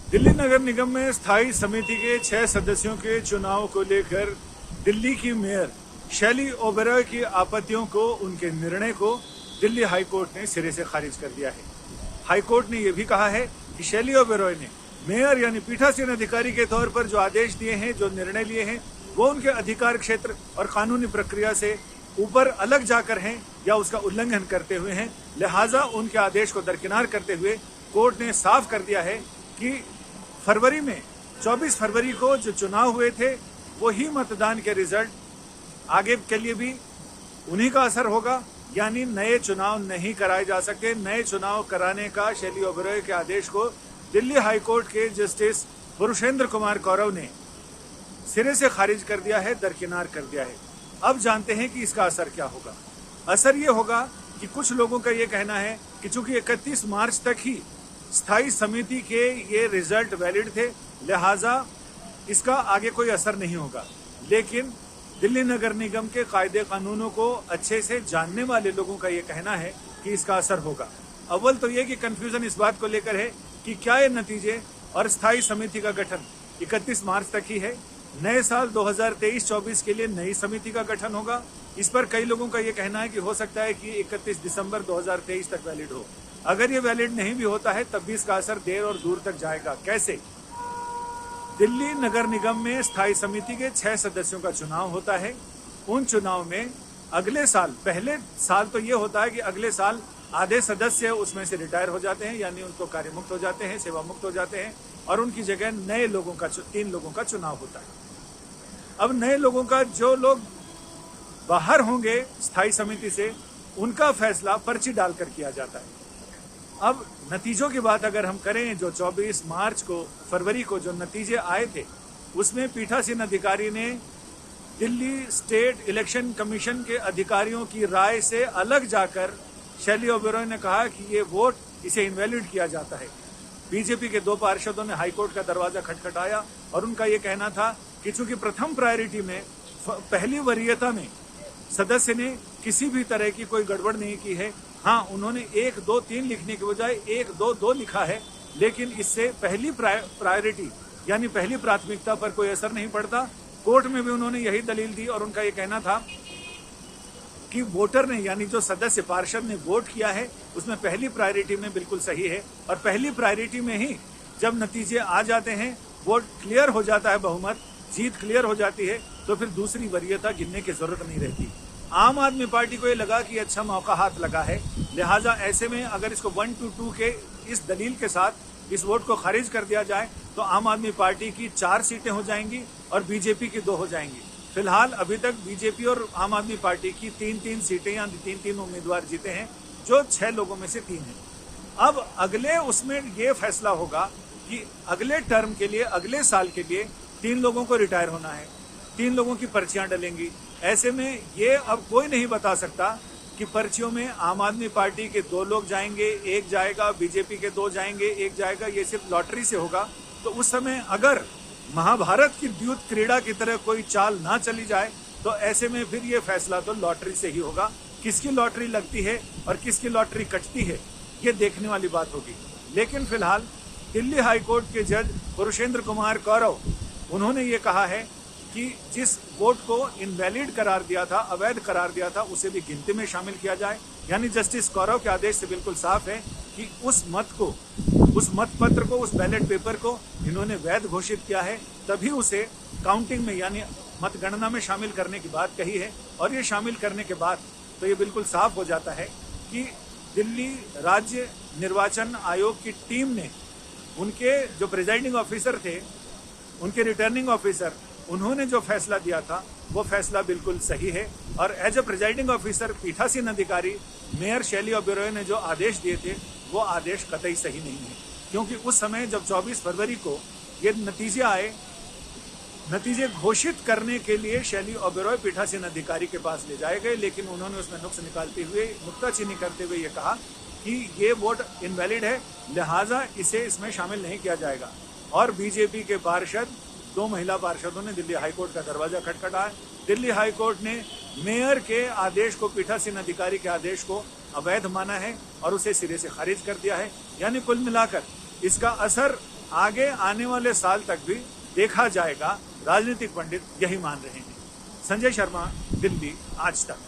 दिल्ली नगर निगम में स्थायी समिति के 6 सदस्यों के चुनाव को लेकर दिल्ली की मेयर शैली ओबेरॉय की आपत्तियों को, उनके निर्णय को दिल्ली हाईकोर्ट ने सिरे से खारिज कर दिया है। हाईकोर्ट ने यह भी कहा है कि शैली ओबेरॉय ने मेयर यानी पीठासीन अधिकारी के तौर पर जो आदेश दिए हैं, जो निर्णय लिए हैं, वो उनके अधिकार क्षेत्र और कानूनी प्रक्रिया से ऊपर अलग जाकर हैं या उसका उल्लंघन करते हुए हैं। लिहाजा उनके आदेश को दरकिनार करते हुए कोर्ट ने साफ कर दिया है कि फरवरी में 24 फरवरी को जो चुनाव हुए थे वही मतदान के रिजल्ट आगे के लिए भी उन्हीं का असर होगा, यानी नए चुनाव नहीं कराए जा सकते। नए चुनाव कराने का शैली ओबेरॉय के आदेश को दिल्ली हाईकोर्ट के जस्टिस पुरुषेंद्र कुमार गौरव ने सिरे से खारिज कर दिया है, दरकिनार कर दिया है। अब जानते हैं कि इसका असर क्या होगा। असर ये होगा कि कुछ लोगों का ये कहना है कि चूंकि 31 मार्च तक ही स्थायी समिति के ये रिजल्ट वैलिड थे, लिहाजा इसका आगे कोई असर नहीं होगा। लेकिन दिल्ली नगर निगम के कायदे कानूनों को अच्छे से जानने वाले लोगों का ये कहना है कि इसका असर होगा। अव्वल तो ये कि कंफ्यूजन इस बात को लेकर है कि क्या ये नतीजे और स्थायी समिति का गठन 31 मार्च तक ही है, नए साल 2023-24 के लिए नई समिति का गठन होगा। इस पर कई लोगों का ये कहना है कि हो सकता है कि 31 दिसंबर 2023 तक वैलिड हो। अगर ये वैलिड नहीं भी होता है तब भी इसका असर देर और दूर तक जाएगा। कैसे? दिल्ली नगर निगम में स्थायी समिति के 6 सदस्यों का चुनाव होता है। उन चुनाव में अगले साल, पहले साल तो ये होता है कि अगले साल आधे सदस्य उसमें से रिटायर हो जाते हैं, यानी उनको कार्य मुक्त हो जाते हैं, सेवा मुक्त हो जाते हैं, और उनकी जगह नए लोगों का 3 लोगों का चुनाव होता है। अब नए लोगों का, जो लोग बाहर होंगे स्थायी समिति से, उनका फैसला पर्ची डालकर किया जाता है। अब नतीजों की बात अगर हम करें, जो 24 मार्च को, फरवरी को जो नतीजे आए थे, उसमें पीठासीन अधिकारी ने दिल्ली स्टेट इलेक्शन कमीशन के अधिकारियों की राय से अलग जाकर शैली ओबेरॉय ने कहा कि ये वोट, इसे इनवैलिड किया जाता है। बीजेपी के 2 पार्षदों ने हाईकोर्ट का दरवाजा खटखटाया और उनका ये कहना था कि चूंकि प्रथम प्रायोरिटी में, पहली वरीयता में सदस्य ने किसी भी तरह की कोई गड़बड़ नहीं की है। हाँ, उन्होंने 1, 2, 3 लिखने के बजाय 1, 2, 2 लिखा है, लेकिन इससे पहली प्रायोरिटी यानी पहली प्राथमिकता पर कोई असर नहीं पड़ता। कोर्ट में भी उन्होंने यही दलील दी और उनका ये कहना था कि वोटर ने, यानी जो सदस्य पार्षद ने वोट किया है, उसमें पहली प्रायोरिटी में बिल्कुल सही है, और पहली प्रायोरिटी में ही जब नतीजे आ जाते हैं, वोट क्लियर हो जाता है, बहुमत, जीत क्लियर हो जाती है, तो फिर दूसरी वरीयता गिनने की जरूरत नहीं रहती। आम आदमी पार्टी को ये लगा कि अच्छा मौका हाथ लगा है, लिहाजा ऐसे में अगर इसको 1-2 के इस दलील के साथ इस वोट को खारिज कर दिया जाए तो आम आदमी पार्टी की 4 सीटें हो जाएंगी और बीजेपी की 2 हो जाएंगी। फिलहाल अभी तक बीजेपी और आम आदमी पार्टी की 3-3 सीटें या 3-3 उम्मीदवार जीते हैं, जो 6 लोगों में से 3 हैं। अब अगले उसमें ये फैसला होगा कि अगले टर्म के लिए, अगले साल के लिए 3 लोगों को रिटायर होना है, 3 लोगों की पर्चियां डलेंगी। ऐसे में ये अब कोई नहीं बता सकता कि पर्चियों में आम आदमी पार्टी के 2 लोग जाएंगे, 1 जाएगा, बीजेपी के 2 जाएंगे, 1 जाएगा, ये सिर्फ लॉटरी से होगा। तो उस समय अगर महाभारत की द्यूत क्रीड़ा की तरह कोई चाल ना चली जाए तो ऐसे में फिर ये फैसला तो लॉटरी से ही होगा। किसकी लॉटरी लगती है और किसकी लॉटरी कटती है, ये देखने वाली बात होगी। लेकिन फिलहाल दिल्ली हाईकोर्ट के जज पुरुषेंद्र कुमार गौरव, उन्होंने ये कहा है कि जिस वोट को इनवैलिड करार दिया था, अवैध करार दिया था, उसे भी गिनती में शामिल किया जाए। यानी जस्टिस गौरव के आदेश से बिल्कुल साफ है कि उस मत को, उस मतपत्र को, उस बैलेट पेपर को इन्होंने वैध घोषित किया है, तभी उसे काउंटिंग में यानी मतगणना में शामिल करने की बात कही है। और ये शामिल करने के बाद तो ये बिल्कुल साफ हो जाता है कि दिल्ली राज्य निर्वाचन आयोग की टीम ने, उनके जो प्रिजाइडिंग ऑफिसर थे, उनके रिटर्निंग ऑफिसर, उन्होंने जो फैसला दिया था वो फैसला बिल्कुल सही है। और एज ए प्रिजाइडिंग ऑफिसर, पीठासीन अधिकारी मेयर शैली ओबेरॉय ने जो आदेश दिए थे वो आदेश कतई सही नहीं है, क्योंकि उस समय जब 24 फरवरी को ये नतीजे आए, नतीजे घोषित करने के लिए शैली ओबेरॉय पीठासीन अधिकारी के पास ले जाए गए, लेकिन उन्होंने उसमें नुक्स निकालते हुए, नुक्ताचीनी करते हुए ये कहा कि ये वोट इनवैलिड है, लिहाजा इसे इसमें शामिल नहीं किया जाएगा। और बीजेपी के पार्षद, 2 महिला पार्षदों ने दिल्ली हाईकोर्ट का दरवाजा खटखटाया। दिल्ली हाईकोर्ट ने मेयर के आदेश को, पीठासीन अधिकारी के आदेश को अवैध माना है और उसे सिरे से खारिज कर दिया है। यानी कुल मिलाकर इसका असर आगे आने वाले साल तक भी देखा जाएगा, राजनीतिक पंडित यही मान रहे हैं। संजय शर्मा, दिल्ली, आज तक।